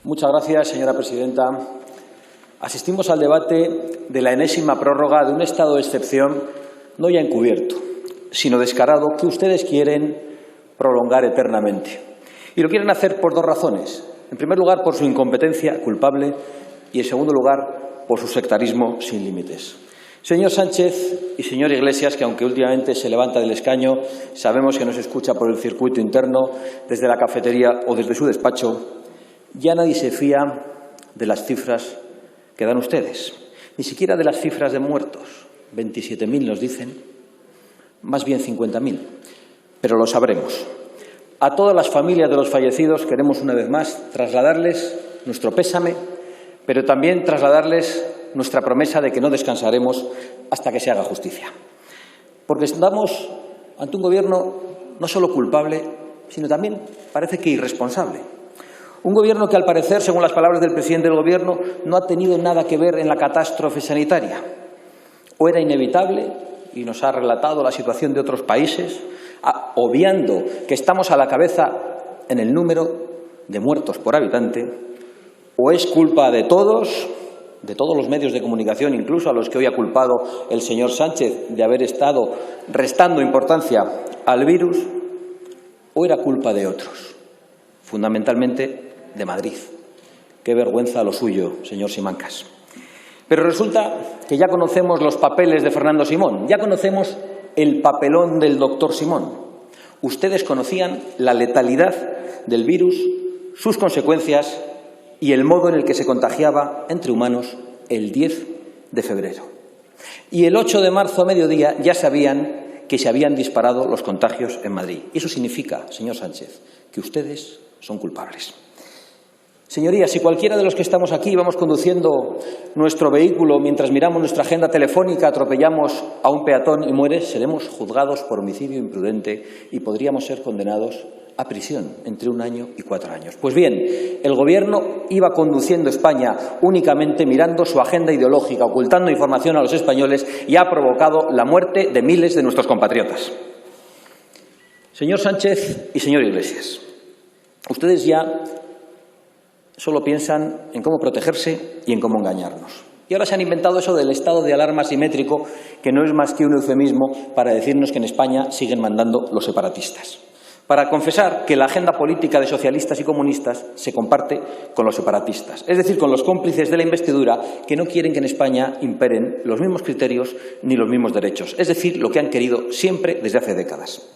Muchas gracias, señora presidenta. Asistimos al debate de la enésima prórroga de un estado de excepción, no ya encubierto, sino descarado, que ustedes quieren prolongar eternamente. Y lo quieren hacer por dos razones. En primer lugar, por su incompetencia culpable y, en segundo lugar, por su sectarismo sin límites. Señor Sánchez y señor Iglesias, que aunque últimamente se levanta del escaño, sabemos que nos escucha por el circuito interno, desde la cafetería o desde su despacho, ya nadie se fía de las cifras que dan ustedes, ni siquiera de las cifras de muertos. 27.000 nos dicen, más bien 50.000, pero lo sabremos. A todas las familias de los fallecidos queremos una vez más trasladarles nuestro pésame, pero también trasladarles nuestra promesa de que no descansaremos hasta que se haga justicia. Porque estamos ante un gobierno no solo culpable, sino también parece que irresponsable. Un gobierno que, al parecer, según las palabras del presidente del Gobierno, no ha tenido nada que ver en la catástrofe sanitaria. O era inevitable, y nos ha relatado la situación de otros países, obviando que estamos a la cabeza en el número de muertos por habitante, o es culpa de todos los medios de comunicación, incluso a los que hoy ha culpado el señor Sánchez de haber estado restando importancia al virus, o era culpa de otros, fundamentalmente de Madrid. Qué vergüenza lo suyo, señor Simancas. Pero resulta que ya conocemos los papeles de Fernando Simón, ya conocemos el papelón del doctor Simón. Ustedes conocían la letalidad del virus, sus consecuencias y el modo en el que se contagiaba entre humanos el 10 de febrero. Y el 8 de marzo a mediodía ya sabían que se habían disparado los contagios en Madrid. Y eso significa, señor Sánchez, que ustedes son culpables. Señorías, si cualquiera de los que estamos aquí vamos conduciendo nuestro vehículo mientras miramos nuestra agenda telefónica, atropellamos a un peatón y muere, seremos juzgados por homicidio imprudente y podríamos ser condenados a prisión entre 1 año y 4 años. Pues bien, el Gobierno iba conduciendo España únicamente mirando su agenda ideológica, ocultando información a los españoles, y ha provocado la muerte de miles de nuestros compatriotas. Señor Sánchez y señor Iglesias, ustedes ya solo piensan en cómo protegerse y en cómo engañarnos. Y ahora se han inventado eso del estado de alarma asimétrico, que no es más que un eufemismo para decirnos que en España siguen mandando los separatistas. Para confesar que la agenda política de socialistas y comunistas se comparte con los separatistas, es decir, con los cómplices de la investidura que no quieren que en España imperen los mismos criterios ni los mismos derechos, es decir, lo que han querido siempre desde hace décadas.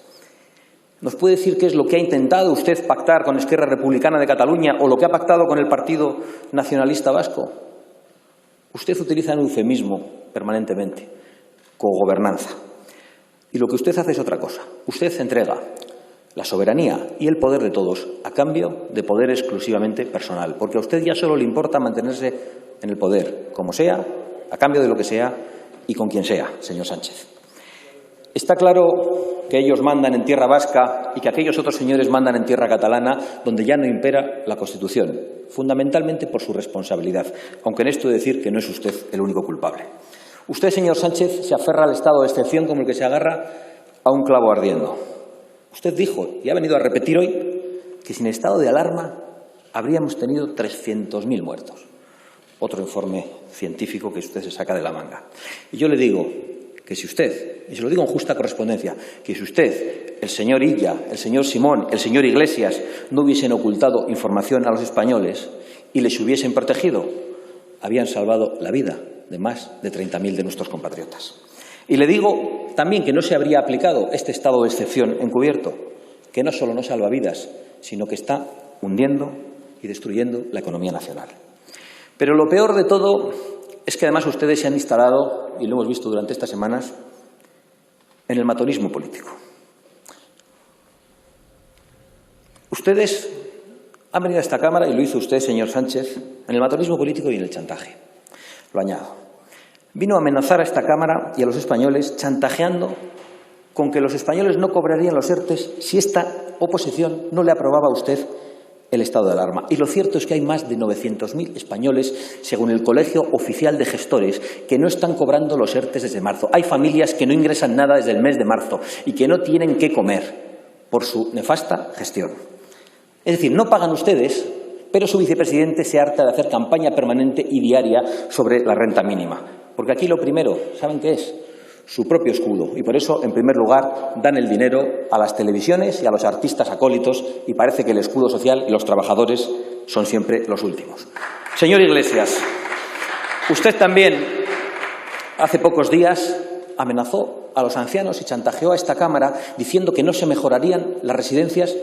¿Nos puede decir qué es lo que ha intentado usted pactar con Esquerra Republicana de Cataluña o lo que ha pactado con el Partido Nacionalista Vasco? Usted utiliza un eufemismo permanentemente, cogobernanza. Y lo que usted hace es otra cosa. Usted entrega la soberanía y el poder de todos a cambio de poder exclusivamente personal, porque a usted ya solo le importa mantenerse en el poder, como sea, a cambio de lo que sea y con quien sea, señor Sánchez. Está claro que ellos mandan en tierra vasca y que aquellos otros señores mandan en tierra catalana, donde ya no impera la Constitución, fundamentalmente por su responsabilidad, aunque en esto he de decir que no es usted el único culpable. Usted, señor Sánchez, se aferra al estado de excepción como el que se agarra a un clavo ardiendo. Usted dijo, y ha venido a repetir hoy, que sin estado de alarma habríamos tenido 300.000 muertos. Otro informe científico que usted se saca de la manga. Y yo le digo que si usted, y se lo digo en justa correspondencia, que si usted, el señor Illa, el señor Simón, el señor Iglesias no hubiesen ocultado información a los españoles y les hubiesen protegido, habían salvado la vida de más de 30.000 de nuestros compatriotas. Y le digo también que no se habría aplicado este estado de excepción encubierto, que no solo no salva vidas, sino que está hundiendo y destruyendo la economía nacional. Pero lo peor de todo es que además ustedes se han instalado, y lo hemos visto durante estas semanas, en el matonismo político. Ustedes han venido a esta Cámara, y lo hizo usted, señor Sánchez, en el matonismo político y en el chantaje. Lo añado. Vino a amenazar a esta Cámara y a los españoles chantajeando con que los españoles no cobrarían los ERTEs si esta oposición no le aprobaba a usted el estado de alarma. Y lo cierto es que hay más de 900.000 españoles, según el Colegio Oficial de Gestores, que no están cobrando los ERTEs desde marzo. Hay familias que no ingresan nada desde el mes de marzo y que no tienen qué comer por su nefasta gestión. Es decir, no pagan ustedes, pero su vicepresidente se harta de hacer campaña permanente y diaria sobre la renta mínima. Porque aquí lo primero, ¿saben qué es? Su propio escudo. Y por eso, en primer lugar, dan el dinero a las televisiones y a los artistas acólitos y parece que el escudo social y los trabajadores son siempre los últimos. Señor Iglesias, usted también hace pocos días amenazó a los ancianos y chantajeó a esta Cámara diciendo que no se mejorarían las residencias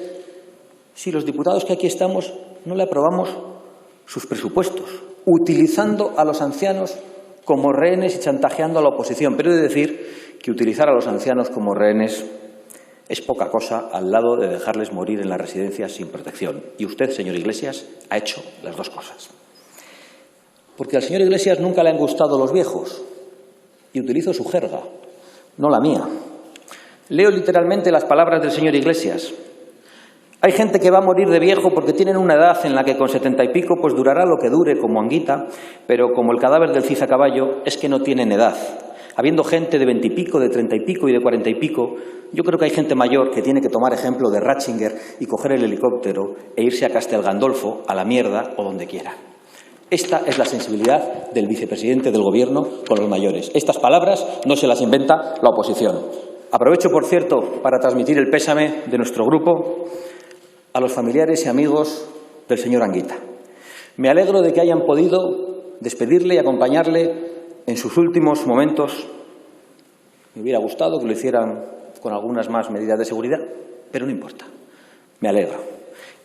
si los diputados que aquí estamos no le aprobamos sus presupuestos, utilizando a los ancianos como rehenes y chantajeando a la oposición. Pero he de decir que utilizar a los ancianos como rehenes es poca cosa al lado de dejarles morir en las residencias sin protección. Y usted, señor Iglesias, ha hecho las dos cosas. Porque al señor Iglesias nunca le han gustado los viejos. Y utilizo su jerga, no la mía. Leo literalmente las palabras del señor Iglesias. Hay gente que va a morir de viejo porque tienen una edad en la que con 70 y pico pues durará lo que dure como Anguita, pero como el cadáver del Cid a caballo es que no tienen edad. Habiendo gente de 20 y pico, de 30 y pico y de 40 y pico, yo creo que hay gente mayor que tiene que tomar ejemplo de Ratzinger y coger el helicóptero e irse a Castel Gandolfo, a la mierda o donde quiera. Esta es la sensibilidad del vicepresidente del Gobierno con los mayores. Estas palabras no se las inventa la oposición. Aprovecho, por cierto, para transmitir el pésame de nuestro grupo a los familiares y amigos del señor Anguita. Me alegro de que hayan podido despedirle y acompañarle en sus últimos momentos. Me hubiera gustado que lo hicieran con algunas más medidas de seguridad, pero no importa. Me alegro.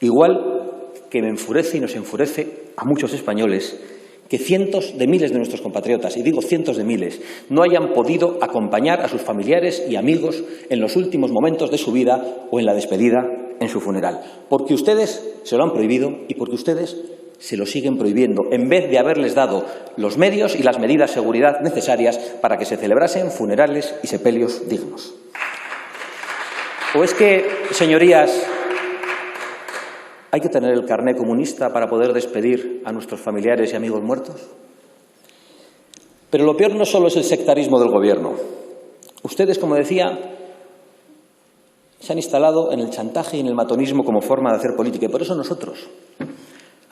Igual que me enfurece y nos enfurece a muchos españoles que cientos de miles de nuestros compatriotas, y digo cientos de miles, no hayan podido acompañar a sus familiares y amigos en los últimos momentos de su vida o en la despedida en su funeral. Porque ustedes se lo han prohibido y porque ustedes se lo siguen prohibiendo, en vez de haberles dado los medios y las medidas de seguridad necesarias para que se celebrasen funerales y sepelios dignos. ¿O es que, señorías, hay que tener el carné comunista para poder despedir a nuestros familiares y amigos muertos? Pero lo peor no solo es el sectarismo del Gobierno. Ustedes, como decía, se han instalado en el chantaje y en el matonismo como forma de hacer política. Y por eso nosotros,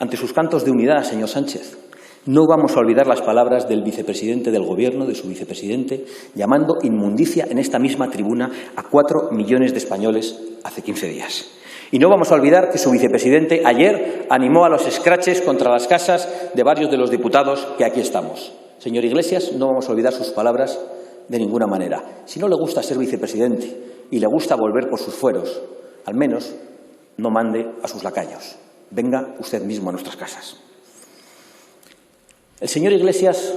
ante sus cantos de unidad, señor Sánchez, no vamos a olvidar las palabras del vicepresidente del Gobierno, de su vicepresidente, llamando inmundicia en esta misma tribuna a 4 millones de españoles hace 15 días. Y no vamos a olvidar que su vicepresidente ayer animó a los escraches contra las casas de varios de los diputados que aquí estamos. Señor Iglesias, no vamos a olvidar sus palabras de ninguna manera. Si no le gusta ser vicepresidente y le gusta volver por sus fueros, al menos no mande a sus lacayos. Venga usted mismo a nuestras casas. El señor Iglesias,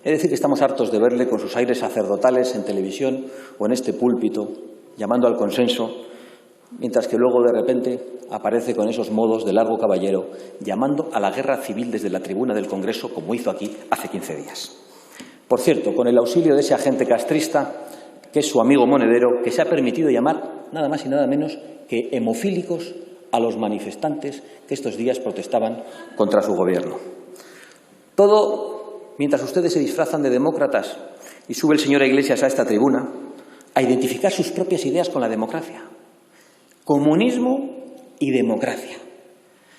he de decir que estamos hartos de verle con sus aires sacerdotales en televisión o en este púlpito, llamando al consenso, mientras que luego de repente aparece con esos modos de largo caballero, llamando a la guerra civil desde la tribuna del Congreso, como hizo aquí hace 15 días. Por cierto, con el auxilio de ese agente castrista, que es su amigo monedero, que se ha permitido llamar nada más y nada menos que hemofílicos a los manifestantes que estos días protestaban contra su gobierno. Todo mientras ustedes se disfrazan de demócratas y sube el señor Iglesias a esta tribuna a identificar sus propias ideas con la democracia. Comunismo y democracia.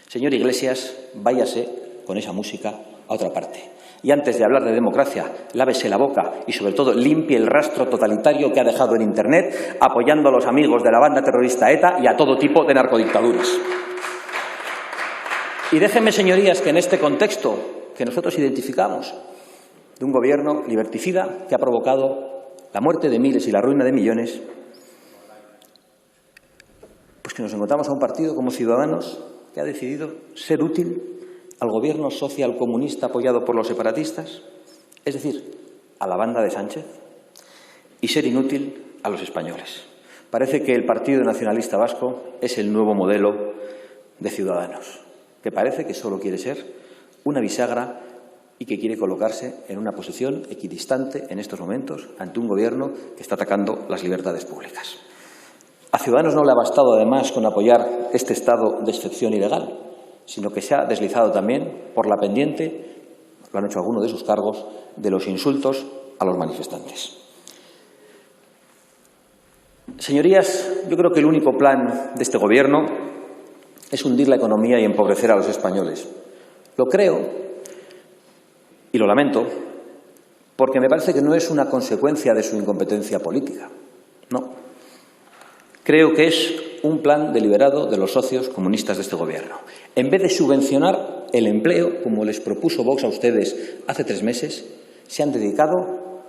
Señor Iglesias, váyase con esa música a otra parte. Y antes de hablar de democracia, lávese la boca y, sobre todo, limpie el rastro totalitario que ha dejado en Internet, apoyando a los amigos de la banda terrorista ETA y a todo tipo de narcodictaduras. Y déjenme, señorías, que en este contexto que nosotros identificamos de un gobierno liberticida que ha provocado la muerte de miles y la ruina de millones, pues que nos encontramos a un partido como Ciudadanos que ha decidido ser útil al gobierno social-comunista apoyado por los separatistas, es decir, a la banda de Sánchez, y ser inútil a los españoles. Parece que el Partido Nacionalista Vasco es el nuevo modelo de Ciudadanos, que parece que solo quiere ser una bisagra y que quiere colocarse en una posición equidistante en estos momentos ante un gobierno que está atacando las libertades públicas. A Ciudadanos no le ha bastado, además, con apoyar este estado de excepción ilegal, sino que se ha deslizado también por la pendiente, lo han hecho algunos de sus cargos, de los insultos a los manifestantes. Señorías, yo creo que el único plan de este Gobierno es hundir la economía y empobrecer a los españoles. Lo creo y lo lamento porque me parece que no es una consecuencia de su incompetencia política. No. Creo que es un plan deliberado de los socios comunistas de este Gobierno. En vez de subvencionar el empleo, como les propuso Vox a ustedes hace 3 meses, se han dedicado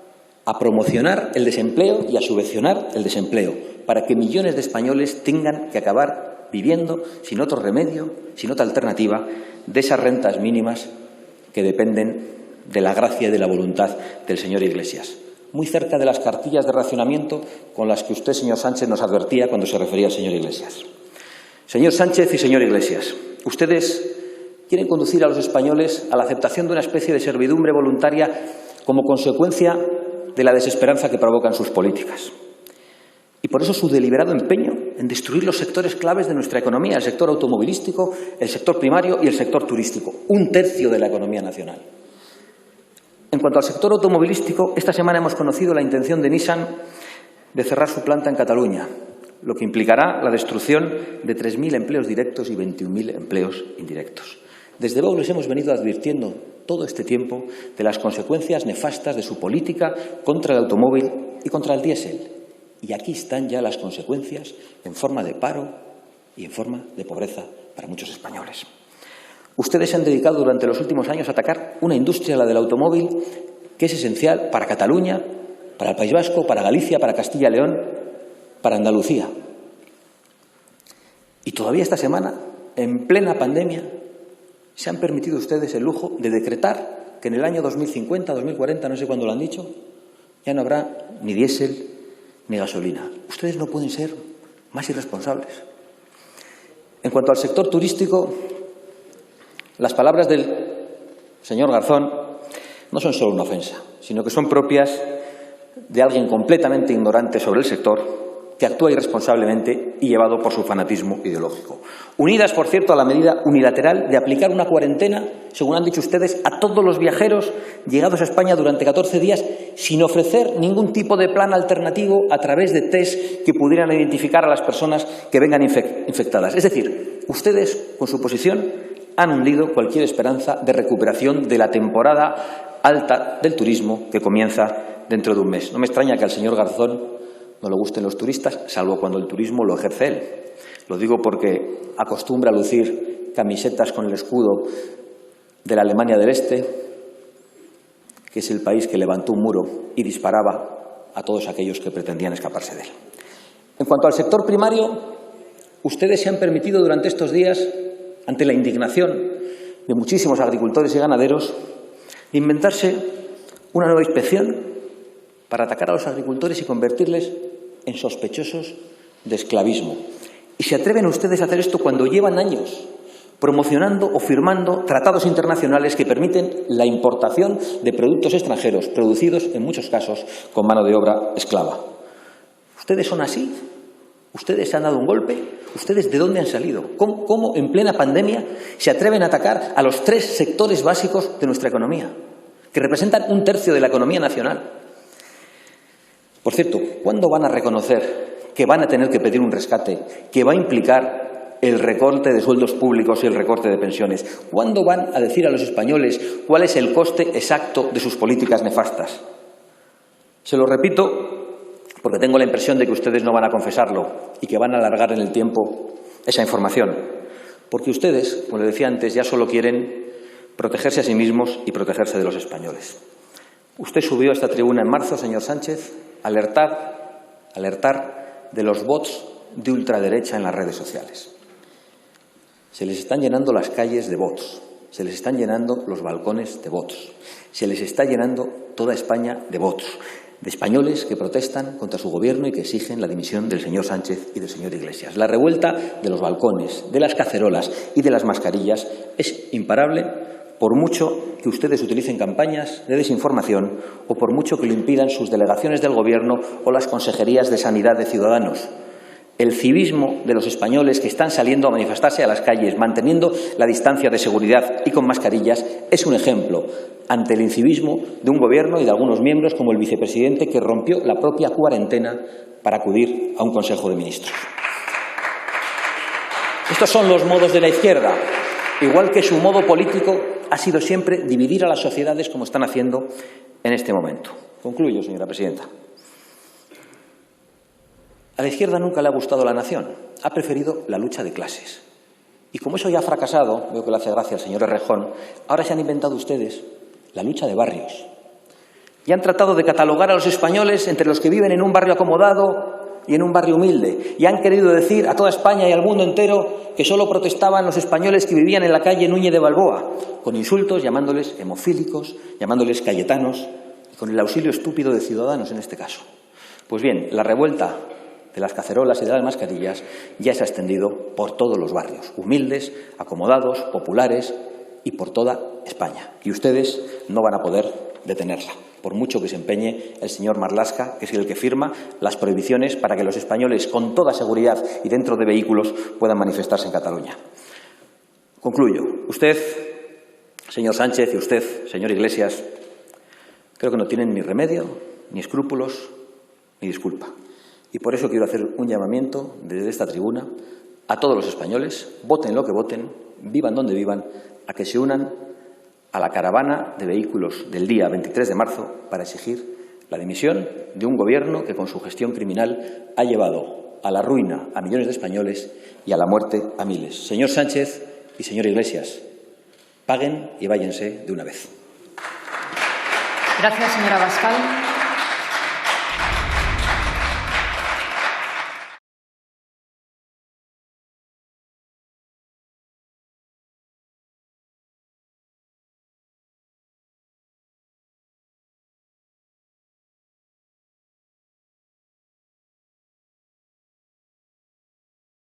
a promocionar el desempleo y a subvencionar el desempleo, para que millones de españoles tengan que acabar viviendo sin otro remedio, sin otra alternativa, de esas rentas mínimas que dependen de la gracia y de la voluntad del señor Iglesias. Muy cerca de las cartillas de racionamiento con las que usted, señor Sánchez, nos advertía cuando se refería al señor Iglesias. Señor Sánchez y señor Iglesias, ustedes quieren conducir a los españoles a la aceptación de una especie de servidumbre voluntaria como consecuencia de la desesperanza que provocan sus políticas. Y por eso su deliberado empeño en destruir los sectores claves de nuestra economía, el sector automovilístico, el sector primario y el sector turístico, 1/3 de la economía nacional. En cuanto al sector automovilístico, esta semana hemos conocido la intención de Nissan de cerrar su planta en Cataluña, lo que implicará la destrucción de 3.000 empleos directos y 21.000 empleos indirectos. Desde Vox les hemos venido advirtiendo todo este tiempo de las consecuencias nefastas de su política contra el automóvil y contra el diésel. Y aquí están ya las consecuencias en forma de paro y en forma de pobreza para muchos españoles. Ustedes se han dedicado durante los últimos años a atacar una industria, la del automóvil, que es esencial para Cataluña, para el País Vasco, para Galicia, para Castilla y León, para Andalucía. Y todavía esta semana, en plena pandemia, se han permitido ustedes el lujo de decretar que en el año 2050, 2040, no sé cuándo lo han dicho, ya no habrá ni diésel ni gasolina. Ustedes no pueden ser más irresponsables. En cuanto al sector turístico, las palabras del señor Garzón no son solo una ofensa, sino que son propias de alguien completamente ignorante sobre el sector, que actúa irresponsablemente y llevado por su fanatismo ideológico. Unidas, por cierto, a la medida unilateral de aplicar una cuarentena, según han dicho ustedes, a todos los viajeros llegados a España durante 14 días, sin ofrecer ningún tipo de plan alternativo a través de test que pudieran identificar a las personas que vengan infectadas. Es decir, ustedes, con su posición, han hundido cualquier esperanza de recuperación de la temporada alta del turismo que comienza dentro de un mes. No me extraña que al señor Garzón no le gusten los turistas, salvo cuando el turismo lo ejerce él. Lo digo porque acostumbra a lucir camisetas con el escudo de la Alemania del Este, que es el país que levantó un muro y disparaba a todos aquellos que pretendían escaparse de él. En cuanto al sector primario, ustedes se han permitido durante estos días, ante la indignación de muchísimos agricultores y ganaderos, inventarse una nueva inspección para atacar a los agricultores y convertirles en sospechosos de esclavismo. Y se atreven ustedes a hacer esto cuando llevan años promocionando o firmando tratados internacionales que permiten la importación de productos extranjeros, producidos en muchos casos con mano de obra esclava. ¿Ustedes son así? ¿Ustedes se han dado un golpe? ¿Ustedes de dónde han salido? ¿Cómo en plena pandemia se atreven a atacar a los 3 sectores básicos de nuestra economía, que representan 1/3 de la economía nacional? Por cierto, ¿cuándo van a reconocer que van a tener que pedir un rescate que va a implicar el recorte de sueldos públicos y el recorte de pensiones? ¿Cuándo van a decir a los españoles cuál es el coste exacto de sus políticas nefastas? Se lo repito porque tengo la impresión de que ustedes no van a confesarlo y que van a alargar en el tiempo esa información. Porque ustedes, como les decía antes, ya solo quieren protegerse a sí mismos y protegerse de los españoles. Usted subió a esta tribuna en marzo, señor Sánchez, alertar de los bots de ultraderecha en las redes sociales. Se les están llenando las calles de bots, se les están llenando los balcones de bots, se les está llenando toda España de bots, de españoles que protestan contra su gobierno y que exigen la dimisión del señor Sánchez y del señor Iglesias. La revuelta de los balcones, de las cacerolas y de las mascarillas es imparable, por mucho que ustedes utilicen campañas de desinformación o por mucho que lo impidan sus delegaciones del Gobierno o las consejerías de Sanidad de Ciudadanos. El civismo de los españoles que están saliendo a manifestarse a las calles, manteniendo la distancia de seguridad y con mascarillas, es un ejemplo ante el incivismo de un Gobierno y de algunos miembros, como el vicepresidente, que rompió la propia cuarentena para acudir a un Consejo de Ministros. Estos son los modos de la izquierda, igual que su modo político ha sido siempre dividir a las sociedades como están haciendo en este momento. Concluyo, señora presidenta. A la izquierda nunca le ha gustado la nación, ha preferido la lucha de clases. Y como eso ya ha fracasado, veo que le hace gracia al señor Errejón, ahora se han inventado ustedes la lucha de barrios. Y han tratado de catalogar a los españoles entre los que viven en un barrio acomodado y en un barrio humilde. Y han querido decir a toda España y al mundo entero que solo protestaban los españoles que vivían en la calle Núñez de Balboa, con insultos, llamándoles hemofílicos, llamándoles cayetanos, y con el auxilio estúpido de Ciudadanos en este caso. Pues bien, la revuelta de las cacerolas y de las mascarillas ya se ha extendido por todos los barrios, humildes, acomodados, populares y por toda España. Y ustedes no van a poder detenerla, por mucho que se empeñe el señor Marlaska, que es el que firma las prohibiciones para que los españoles, con toda seguridad y dentro de vehículos, puedan manifestarse en Cataluña. Concluyo. Usted, señor Sánchez, y usted, señor Iglesias, creo que no tienen ni remedio, ni escrúpulos, ni disculpa. Y por eso quiero hacer un llamamiento desde esta tribuna a todos los españoles, voten lo que voten, vivan donde vivan, a que se unan a la caravana de vehículos del día 23 de marzo para exigir la dimisión de un gobierno que con su gestión criminal ha llevado a la ruina a millones de españoles y a la muerte a miles. Señor Sánchez y señor Iglesias, paguen y váyanse de una vez. Gracias, señora Abascal.